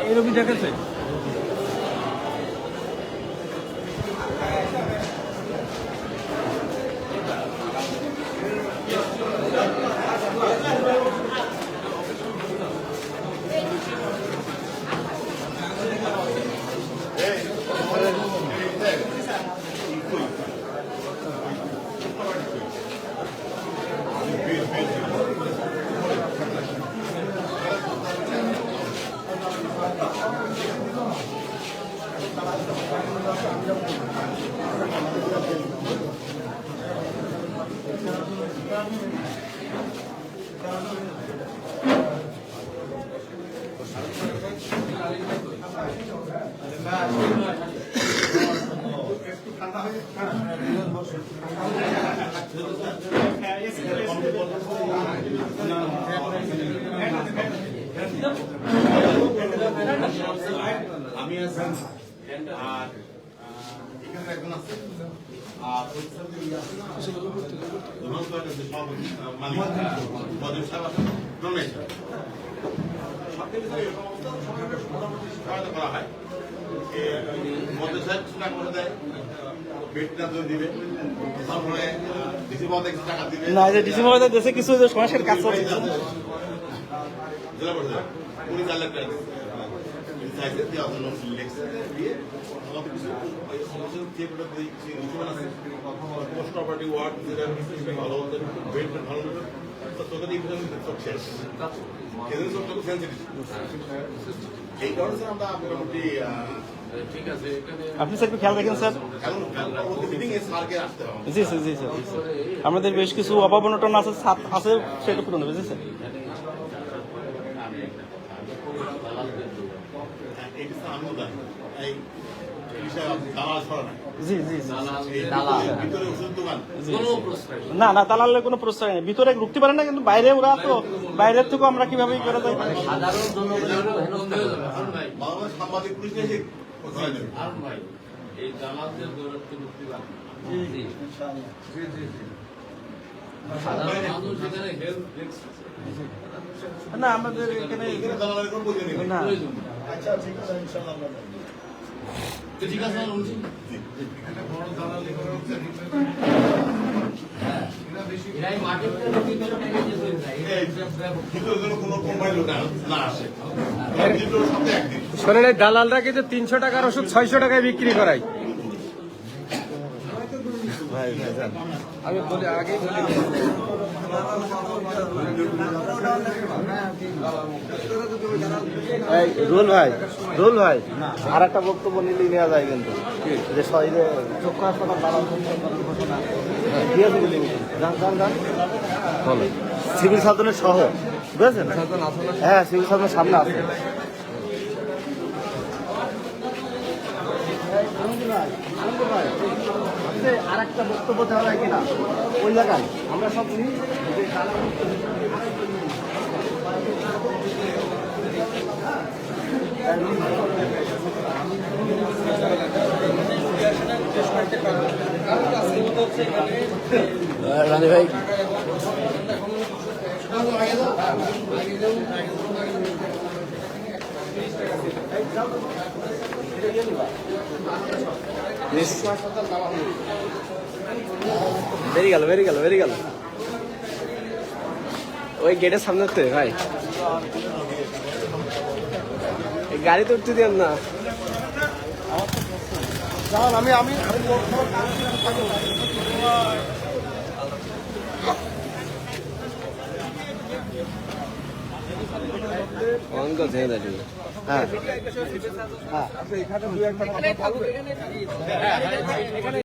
এরকম দেখেছে আমি আর এখানে একজন আছে আর করা হয় না ডিসি মহোদয় দেশে কিছু সমস্যার কাজ চলছে জেলা পরিষদ উনি 4 লাখ টাকা চাইছে দেওয়ার জন্য দিয়ে আমাদের কিছু সমস্যা পোস্ট প্রপার্টি ওয়ার্ড ভালো বেড ভালো তোদের এই শেষ এদের সব সেন্সিটিভ এই কারণে আমরা মোটামুটি ঠিক আছে আপনি স্যার একটু খেয়াল রাখেন স্যার জি স্যার জি স্যার আমাদের বেশ কিছু অভাব অনটন আছে আছে সেটা পূরণ হবে জি স্যার না না দালালের কোনো প্রশ্রয় নেই ভিতরে ঢুকতে পারে না কিন্তু বাইরে ওরা তো বাইরের থেকেও আমরা কিভাবে করা যায় না আমাদের এখানে না আচ্ছা ঠিক আছে ইনশাআল্লাহ ঠিক আছে এখানে বড় দালালি করা হচ্ছে দালালরা কিন্তু 300 টাকার ওষুধ 600 টাকায় বিক্রি করায় আমি বলি আগেই বলি রুল ভাই আর একটা বক্তব্য নিলে নেওয়া যায় কিন্তু যে শহীদে চক্ষু হাসপাতাল দালাল ঘোষণা সিভিল সার্জনের সহ বুঝেছেন হ্যাঁ সিভিল সার্জনের সামনে আছে আর একটা বক্তব্য দেওয়া যায় কিনা ওই জায়গায় আমরা সব নিই রানী ভাই বেরিয়ে গেল ওই গেটের সামনে তো ভাই গাড়ি তো উঠতে দিন না আমি অঙ্ক ঝেড়ে দেয় হ্যাঁ হ্যাঁ